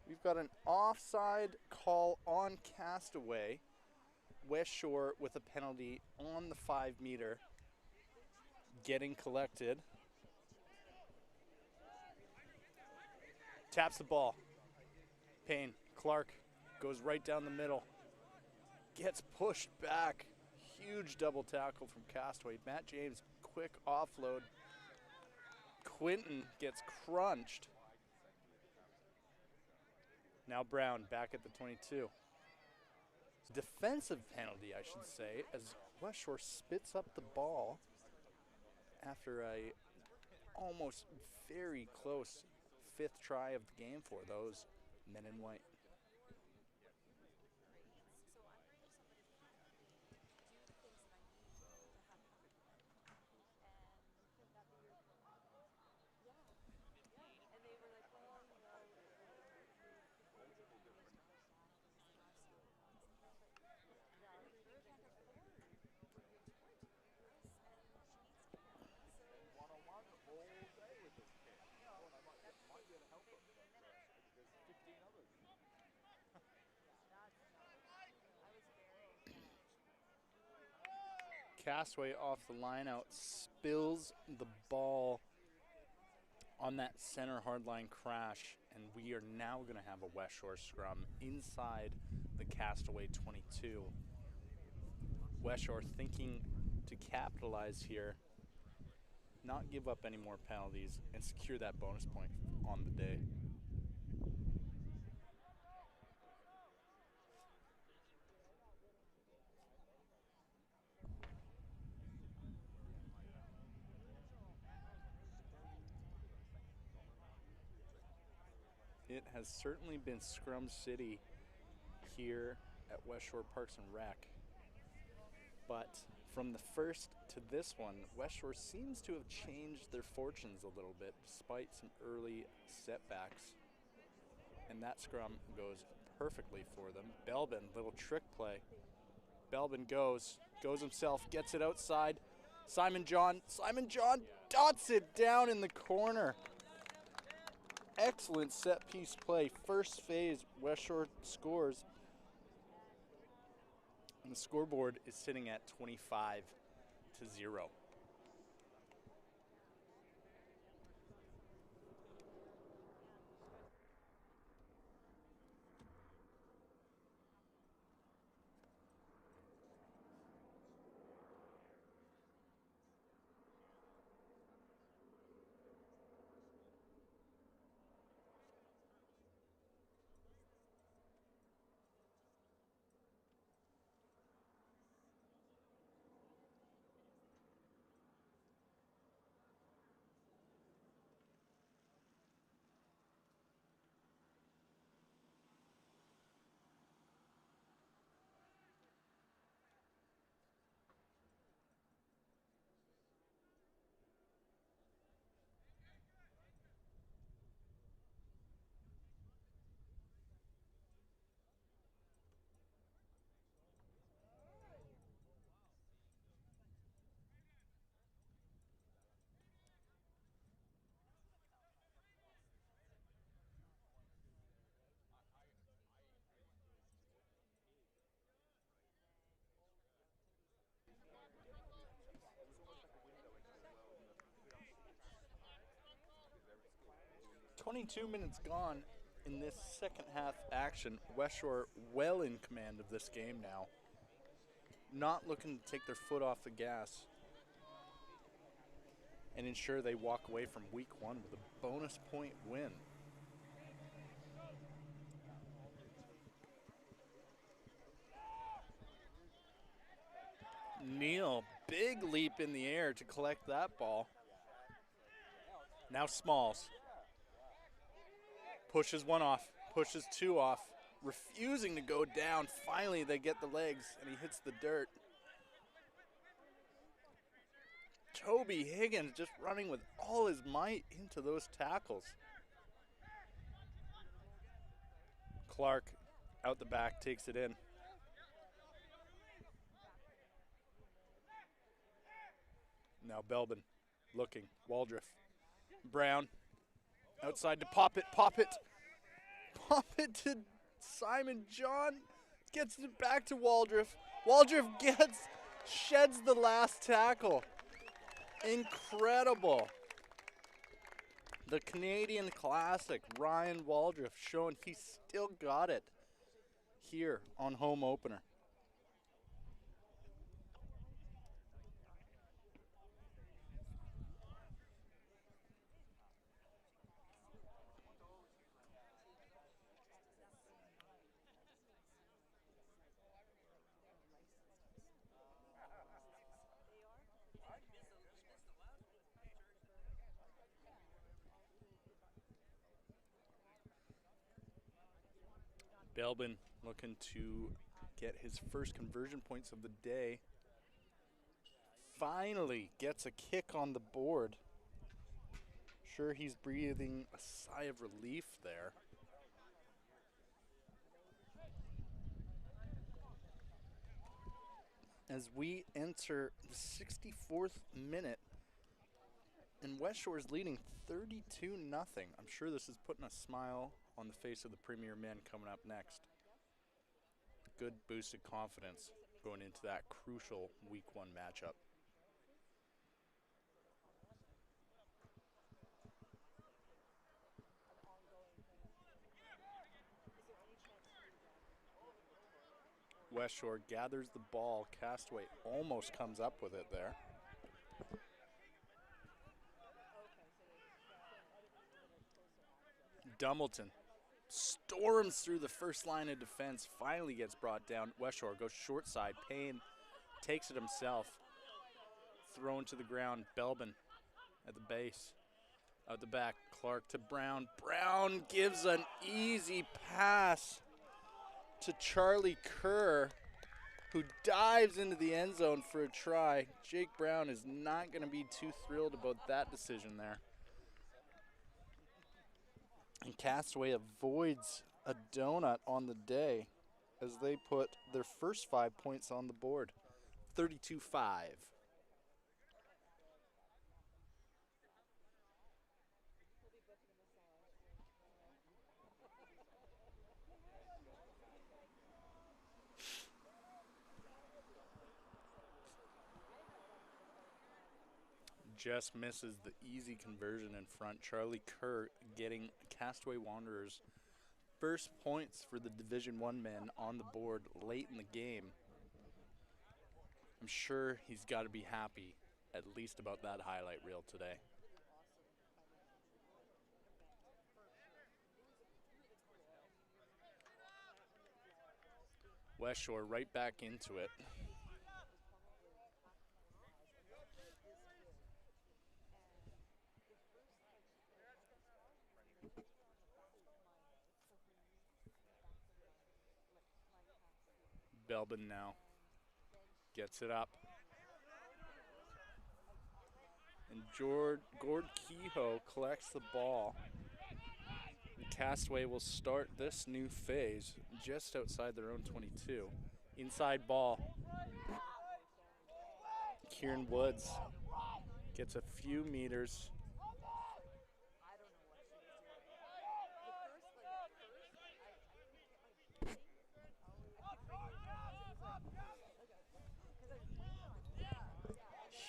We've got an offside call on Castaway. West Shore with a penalty on the 5-meter. Getting collected. Taps the ball. Payne, Clark goes right down the middle. Gets pushed back. Huge double tackle from Castaway. Matt James, quick offload. Quinton gets crunched. Now Brown back at the 22. Defensive penalty, I should say, as West Shore spits up the ball after a almost very close 5th try of the game for those men in white. Castaway off the line out, spills the ball on that center hardline crash, and we are now going to have a West Shore scrum inside the Castaway 22. West Shore thinking to capitalize here, not give up any more penalties, and secure that bonus point on the day. It has certainly been Scrum City here at West Shore Parks and Rec. But from the first to this one, West Shore seems to have changed their fortunes a little bit despite some early setbacks. And that scrum goes perfectly for them. Belbin, little trick play. Belbin goes himself, gets it outside. Simon John dots it down in the corner. Excellent set piece play. First phase, West Shore scores. And the scoreboard is sitting at 25-0. 22 minutes gone in this second half action. West Shore well in command of this game now. Not looking to take their foot off the gas and ensure they walk away from week one with a bonus point win. Neal, big leap in the air to collect that ball. Now Smalls. Pushes one off, pushes two off, refusing to go down. Finally, they get the legs, and he hits the dirt. Toby Higgins just running with all his might into those tackles. Clark out the back, takes it in. Now Belbin looking, Waldriff. Brown outside to Poppet, Poppet to Simon John, gets it back to Waldriff. Waldriff sheds the last tackle. Incredible. The Canadian classic, Ryan Waldriff, showing he still got it here on home opener. Belbin looking to get his first conversion points of the day. Finally gets a kick on the board. Sure, he's breathing a sigh of relief there. As we enter the 64th minute, and West Shore is leading 32-0. I'm sure this is putting a smile on the face of the Premier men coming up next. Good boosted confidence going into that crucial week one matchup. West Shore gathers the ball. Castaway almost comes up with it there. Dumbleton storms through the first line of defense, finally gets brought down. West Shore goes short side. Payne takes it himself. Thrown to the ground. Belbin at the base. Out the back, Clark to Brown. Brown gives an easy pass to Charlie Kerr, who dives into the end zone for a try. Jake Brown is not going to be too thrilled about that decision there. And Castaway avoids a donut on the day as they put their first 5 points on the board, 32-5. Just misses the easy conversion in front. Charlie Kerr getting Castaway Wanderers first points for the Division I men on the board late in the game. I'm sure he's got to be happy at least about that highlight reel today. West Shore right back into it. Belbin now gets it up. And Gord Kehoe collects the ball. Castaway will start this new phase just outside their own 22. Inside ball. Kieran Woods gets a few meters.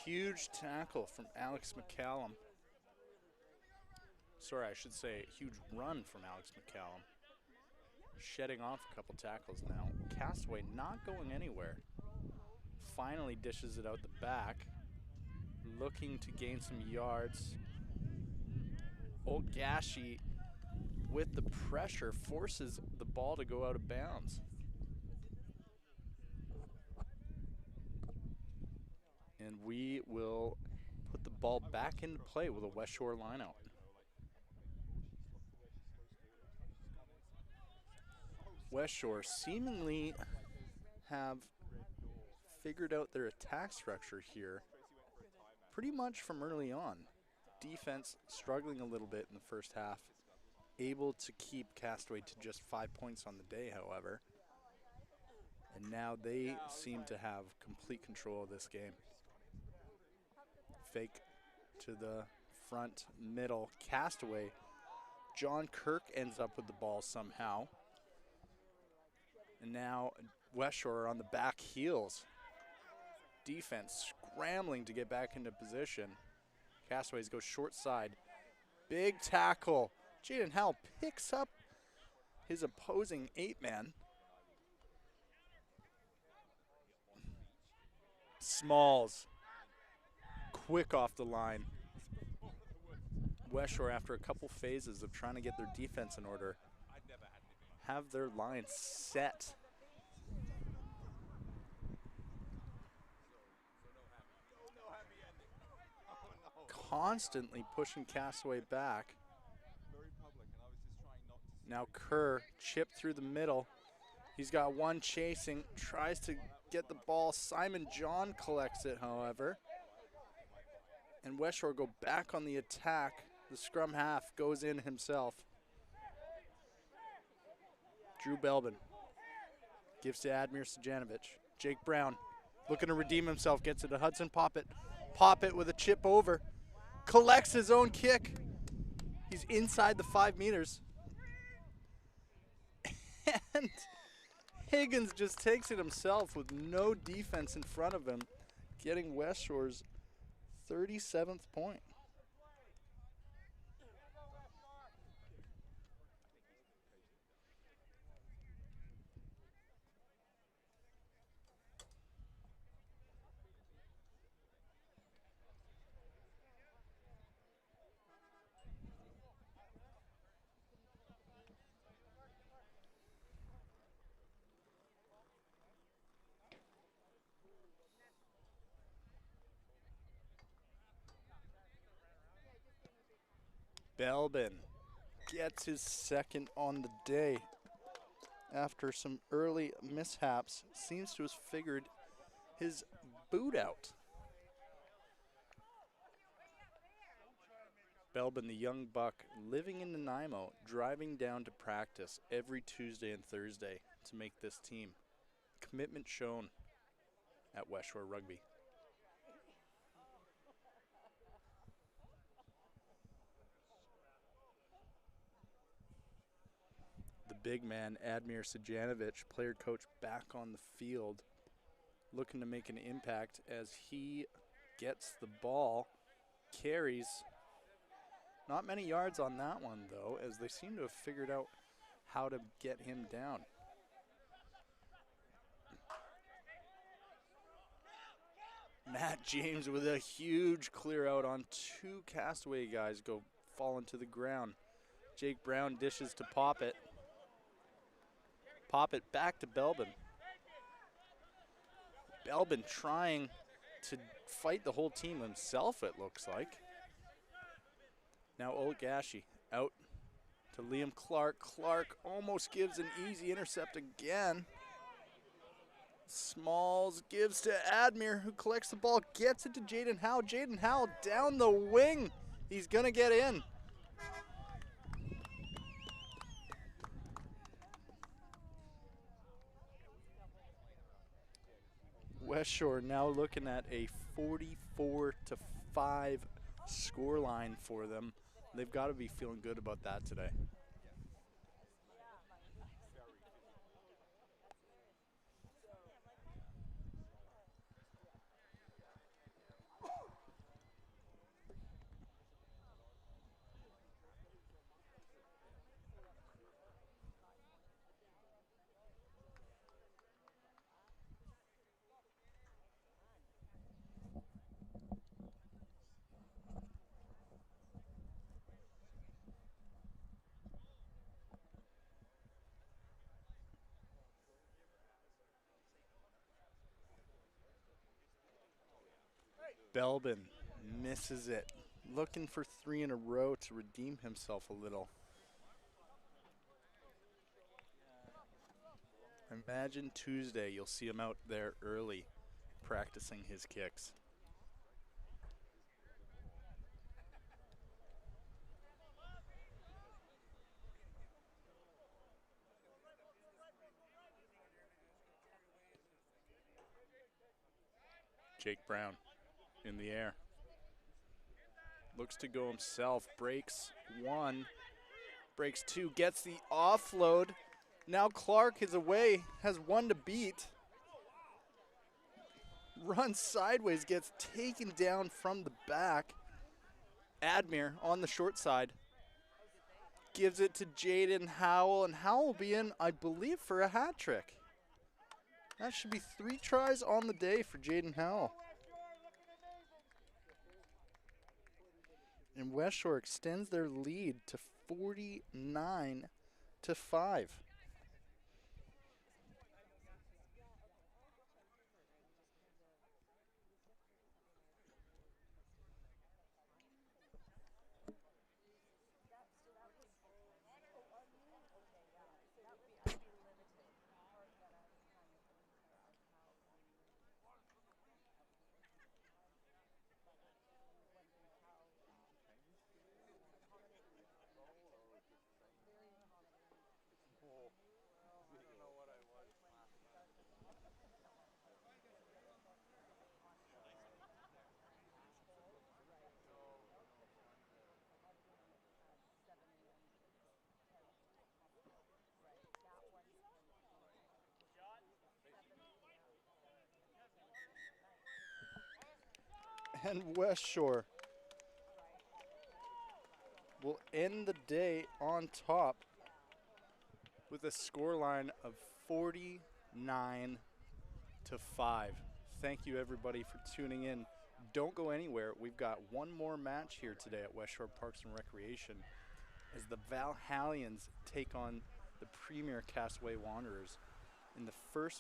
Huge tackle from Alex McCallum. sorry, I should say huge run from Alex McCallum. Shedding off a couple tackles now. Castaway not going anywhere. Finally dishes it out the back. Looking to gain some yards. Old Gashi, with the pressure, forces the ball to go out of bounds. And we will put the ball back into play with a West Shore lineout. West Shore seemingly have figured out their attack structure here pretty much from early on. Defense struggling a little bit in the first half, able to keep Castaway to just 5 points on the day, however. And now they seem to have complete control of this game. Fake to the front middle. Castaway. John Kirk ends up with the ball somehow. And now West Shore are on the back heels. Defense scrambling to get back into position. Castaways go short side. Big tackle. Jaden Howell picks up his opposing 8-man. Smalls. Quick off the line. West Shore, after a couple phases of trying to get their defense in order, have their line set. Constantly pushing Castaway back. Now Kerr chipped through the middle. He's got one chasing, tries to get the ball. Simon John collects it, however. And West Shore go back on the attack. The scrum half goes in himself. Drew Belbin gives to Admir Stojanovic. Jake Brown looking to redeem himself, gets it to Hudson Poppet. Poppet with a chip over. Collects his own kick. He's inside the 5 meters. And Higgins just takes it himself with no defense in front of him, getting West Shore's 37th point. Belbin gets his second on the day after some early mishaps. Seems to have figured his boot out. Belbin, the young buck, living in Nanaimo, driving down to practice every Tuesday and Thursday to make this team. Commitment shown at West Shore Rugby. Big man Admir Stojanovic, player coach, back on the field, looking to make an impact as he gets the ball, carries. Not many yards on that one, though, as they seem to have figured out how to get him down. Matt James with a huge clear out on 2 Castaway guys go falling to the ground. Jake Brown dishes to Poppet. Poppet back to Belbin. Belbin trying to fight the whole team himself, it looks like. Now Old Gashi out to Liam Clark. Clark almost gives an easy intercept again. Smalls gives to Admir, who collects the ball, gets it to Jaden Howell. Jaden Howell down the wing. He's gonna get in. West Shore now looking at a 44-5 scoreline for them. They've got to be feeling good about that today. Belbin misses it. Looking for 3 in a row to redeem himself a little. Imagine Tuesday, you'll see him out there early practicing his kicks. Jake Brown in the air. Looks to go himself, breaks 1, breaks 2, gets the offload. Now Clark is away, has 1 to beat. Runs sideways, gets taken down from the back. Admir on the short side. Gives it to Jaden Howell, and Howell will be in, I believe, for a hat trick. That should be 3 tries on the day for Jaden Howell. And West Shore extends their lead to 49-5. And West Shore will end the day on top with a scoreline of 49-5. Thank you everybody for tuning in. Don't go anywhere. We've got one more match here today at West Shore Parks and Recreation as the Valhallians take on the premier Castaway Wanderers in the first